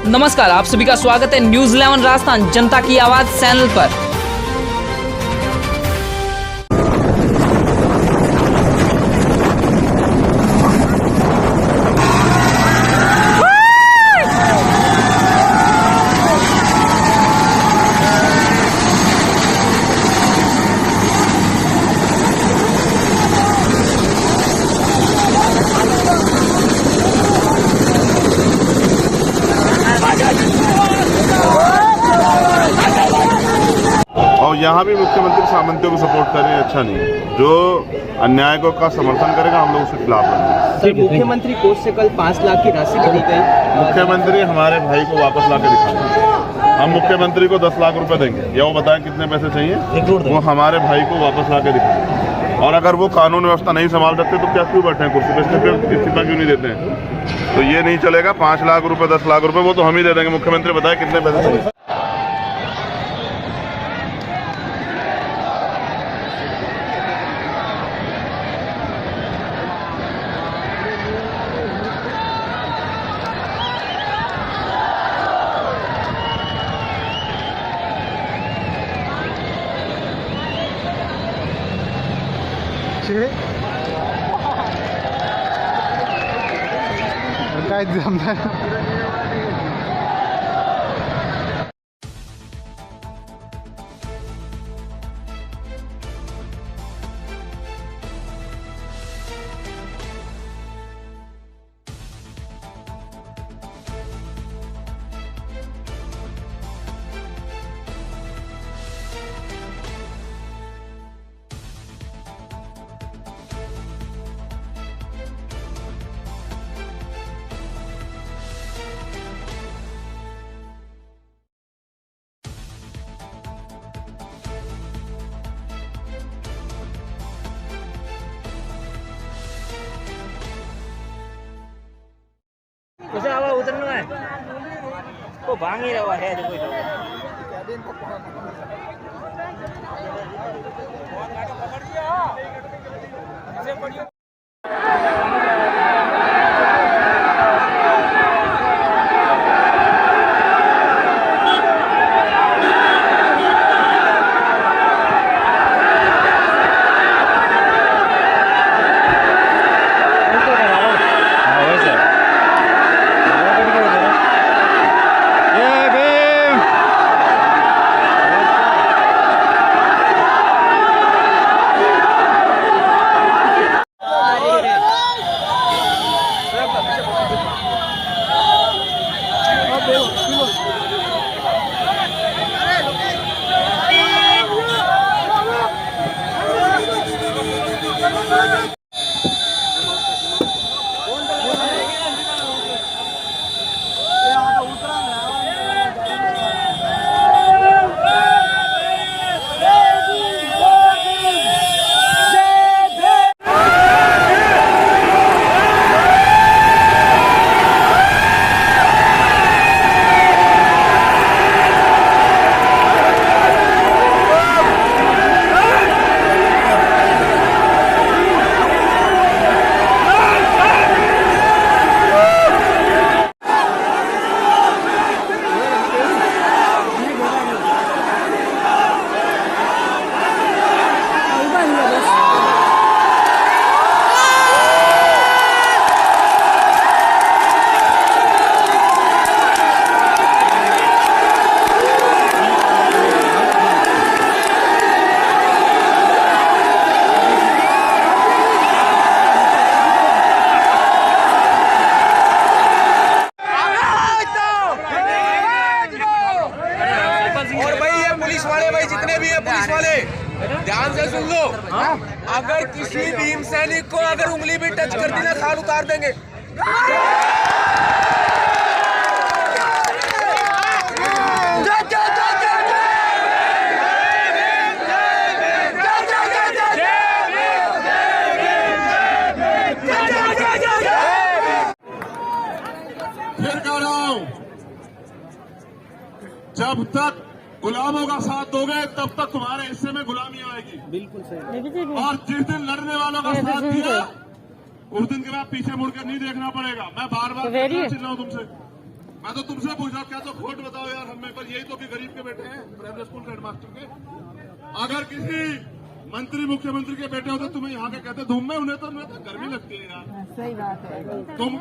नमस्कार, आप सभी का स्वागत है न्यूज़ 11 राजस्थान जनता की आवाज चैनल पर। और यहाँ भी मुख्यमंत्री सामंतियों को सपोर्ट कर रहे हैं, अच्छा नहीं है। जो अन्याय को का समर्थन करेगा हम लोग उसके खिलाफ रहेंगे। सर, मुख्यमंत्री कोष से कल 5 लाख की राशि दी गई। मुख्यमंत्री हमारे भाई को वापस ला के दिखाएंगे। हम मुख्यमंत्री को 10 लाख रुपए देंगे, या वो बताएं कितने पैसे चाहिए, वो हमारे भाई को वापस ला के दिखाएंगे। और अगर वो कानून व्यवस्था नहीं संभाल सकते तो क्या क्यों बैठे हैं कुर्सी पे, इस्तीफा क्यों नहीं देते हैं? तो ये नहीं चलेगा। 5 लाख रुपए 10 लाख रुपए वो तो हम ही दे देंगे। मुख्यमंत्री बताए कितने पैसे चाहिए। काय जमणार कैसे आवा उतरना है वो भांग ही रहा है देखो ध्यान से सुन लो। अगर किसी भीम सैनिक को अगर उंगली भी टच कर दी ना, खाल उतार देंगे। फिर कह रहा हूं, जब तक गुलामों का साथ दोगे तब तक तुम्हारे हिस्से में गुलामी आएगी। बिल्कुल सही। और जिस दिन लड़ने वालों का साथ दिया उस दिन के बाद पीछे मुड़कर नहीं देखना पड़ेगा। मैं बार बार चिल्ला रहा हूं तुमसे। मैं तो तुमसे पूछ रहा हूँ, क्या तो खोट बताओ यार हमें, पर यही तो कि गरीब के बेटे हैं प्राइमरी स्कूल के हेडमास्टर के। अगर किसी मंत्री मुख्यमंत्री के बेटे होते तुम्हें यहाँ के कहते धूम में, उन्हें तो गर्मी लगती है यार। सही बात है। तुम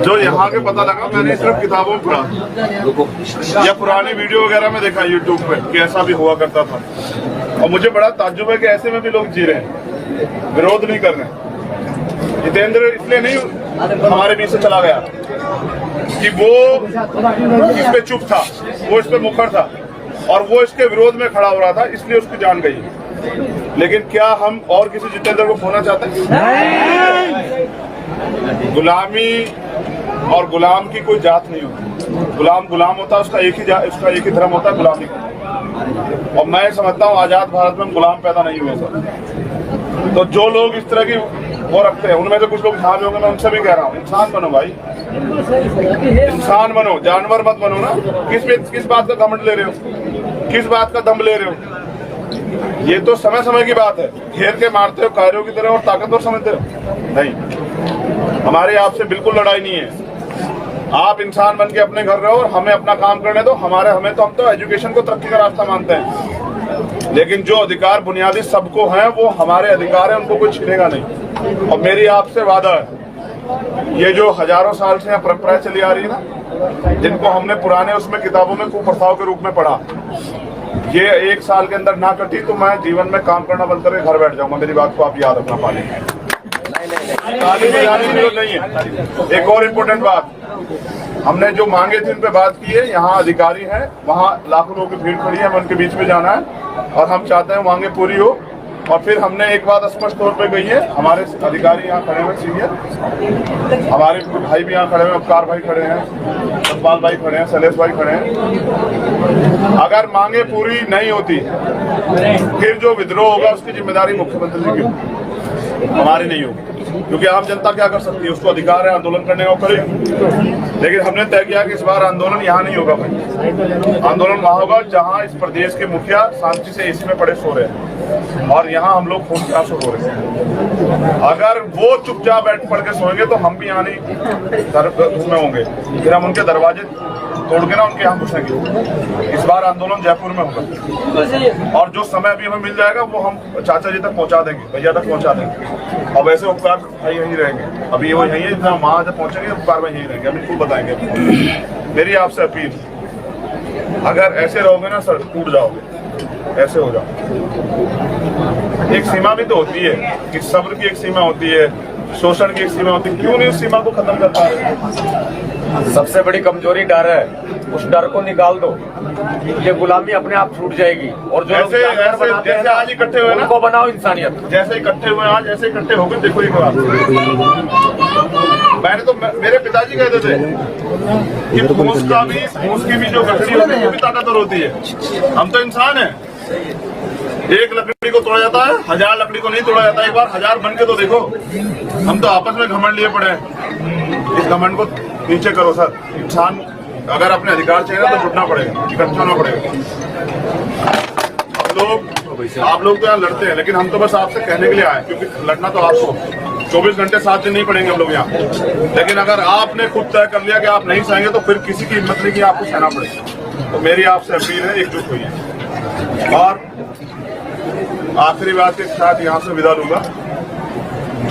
जो यहाँ के पता लगा, मैंने सिर्फ किताबों में पढ़ा या पुरानी वीडियो वगैरह में देखा यूट्यूब पे कि ऐसा भी हुआ करता था। और मुझे बड़ा ताज्जुब है कि ऐसे में भी लोग जी रहे हैं, विरोध नहीं कर रहे। जितेंद्र इसलिए नहीं हमारे बीच से चला गया कि वो इस पे चुप था, वो इस पे मुखर था और वो इसके विरोध में खड़ा हो रहा था, इसलिए उसकी जान गई। लेकिन क्या हम और किसी जितेंद्र को खोना चाहते हैं? गुलामी और गुलाम की कोई जात नहीं होती। गुलाम गुलाम होता है, उसका एक ही धर्म होता है, गुलामी का। और मैं समझता हूँ आजाद भारत में हम गुलाम पैदा नहीं हुए सर। तो जो लोग इस तरह की वो रखते हैं, उनमें से कुछ लोग जहाँ भी होंगे, मैं उनसे भी कह रहा हूँ, इंसान बनो भाई, इंसान बनो, जानवर मत बनो ना। किस बात का घमंड ले रहे हो, किस बात का दम ले रहे हो? ये तो समय समय की बात है। घेर के मारते हो कायरों की तरह और ताकतवर समझते हो? नहीं, हमारी आपसे बिल्कुल लड़ाई नहीं है। आप इंसान बन के अपने घर रहो और हमें अपना काम करने दो। हम तो एजुकेशन को तरक्की का रास्ता मानते हैं, लेकिन जो अधिकार बुनियादी सबको हैं वो हमारे अधिकार हैं, उनको कोई छीनेगा नहीं। और मेरी आपसे वादा है, ये जो हजारों साल से परंपराएं चली आ रही है ना, जिनको हमने पुराने उसमें किताबों में कुप्रथाओं के रूप में पढ़ा, ये 1 साल के अंदर ना कटी तो मैं जीवन में काम करना बंद करके घर बैठ जाऊंगा। मेरी बात को आप याद रखना। ताली बजाने की जरूरत नहीं है। एक और इम्पोर्टेंट बात, हमने जो मांगे थे उन पे बात की है। यहाँ अधिकारी हैं, वहाँ लाखों लोगों की भीड़ खड़ी है, हमें उनके बीच में जाना है और हम चाहते हैं मांगे पूरी हो। और फिर हमने एक बात स्पष्ट तौर पे कही है, हमारे अधिकारी यहाँ खड़े हुए सीनियर, हमारे भाई भी यहाँ खड़े हुए, अवकार भाई खड़े हैं, सतपाल भाई खड़े हैं, शैलेश भाई खड़े हैं। अगर मांगे पूरी नहीं होती फिर जो विद्रोह होगा उसकी जिम्मेदारी मुख्यमंत्री जी की, हमारी नहीं होगी। क्योंकि आम जनता क्या कर सकती है, उसको अधिकार है आंदोलन करने का, करेगी। लेकिन हमने तय किया कि इस बार आंदोलन यहाँ नहीं होगा भाई, आंदोलन वहाँ होगा जहाँ इस प्रदेश के मुखिया शांति से एसी में पड़े सो रहे हैं और यहाँ हम लोग खून प्यास हो रहे हैं। अगर वो चुपचाप बैठ पढ़ के सोएंगे तो हम भी यहाँ नहीं में होंगे, फिर हम उनके दरवाजे तोड़ के ना उनके यहाँ घुसेंगे। इस बार आंदोलन जयपुर में होगा और जो समय अभी हमें मिल जाएगा वो हम चाचा जी तक पहुँचा देंगे, भैया तक पहुँचा देंगे। और वैसे उपकार भाई यहीं रहेंगे, अभी वो यहीं है, जहाँ वहाँ जब पहुँचेंगे उपकार भाई यहीं रहेंगे, हम इनको बताएंगे। मेरी आपसे अपील, अगर ऐसे रहोगे ना सर टूट जाओगे, ऐसे हो जाओ। एक सीमा भी तो होती है कि सब्र की एक सीमा होती है, शोषण की एक सीमा होती है, क्यों नहीं उस सीमा को खत्म करता है? सबसे बड़ी कमजोरी डर है, उस डर को निकाल दो, ये गुलामी अपने आप छूट जाएगी। और जो ऐसे जैसे आज इकट्ठे हुए ना, उनको बनाओ इंसानियत। जैसे इकट्ठे हुए आज, ऐसे इकट्ठे होकर देखो एक बार। मैंने तो मेरे पिताजी कहते थे कि फूस की भी जो गठरी होती है वो भी ताकतवर होती है। हम तो इंसान हैं, एक लकड़ी को तोड़ा जाता है, 1000 लकड़ी को नहीं तोड़ा जाता। एक बार 1000 बन के तो देखो। हम तो आपस में घमंड लिए पड़े हैं। इस घमंड को नीचे करो सर। इंसान अगर अपने अधिकार चाहिए तो जुटना पड़ेगा, इकट्ठा होना पड़ेगा। आप लोग तो यहाँ लड़ते हैं, लेकिन हम तो बस आपसे कहने के लिए आए, क्योंकि लड़ना तो आपको 24 घंटे 7 दिन नहीं पड़ेंगे हम लोग यहाँ। लेकिन अगर आपने खुद तय कर लिया कि आप नहीं सहेंगे तो फिर किसी की हिम्मत नहीं कि आपको सहना पड़ेगा। तो मेरी आपसे अपील है, एकजुट होइए। और आखिरी बात के साथ यहाँ से विदा लूंगा,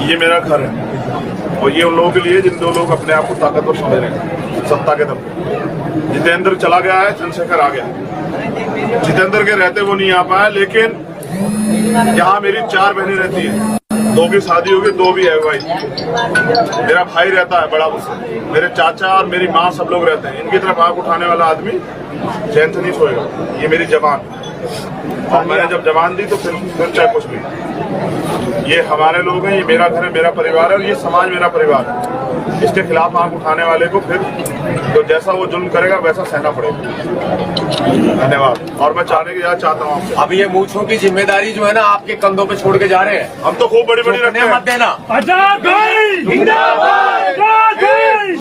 ये मेरा घर है और ये उन लोगों के लिए जिन 2 लोग अपने आप को ताकतवर समझ रहे हैं सत्ता के दम पे। जितेंद्र चला गया है, चंद्रशेखर आ गया। जितेंद्र के रहते वो नहीं आ पाया, लेकिन यहाँ मेरी 4 बहनें रहती हैं, 2 की शादी होगी, 2 भी है भाई। मेरा भाई रहता है बड़ा मुझसे, मेरे चाचा और मेरी माँ सब लोग रहते हैं। इनकी तरफ आंख उठाने वाला आदमी चैन से नहीं सोएगा। ये मेरी जबान, और मैंने जब जबान दी तो फिर चाहे कुछ भी। ये हमारे लोग हैं, ये मेरा घर है, मेरा परिवार है, और ये समाज मेरा परिवार है। इसके खिलाफ आंख उठाने वाले को फिर तो जैसा वो जुल्म करेगा वैसा सहना पड़ेगा। धन्यवाद। और मैं चाहता हूँ आपसे, अब ये मूंछों की जिम्मेदारी जो है ना आपके कंधों पे छोड़ के जा रहे हैं। हम तो खूब बड़ी बड़ी रखते हैं। मत देना। आजाद भाई जिंदाबाद।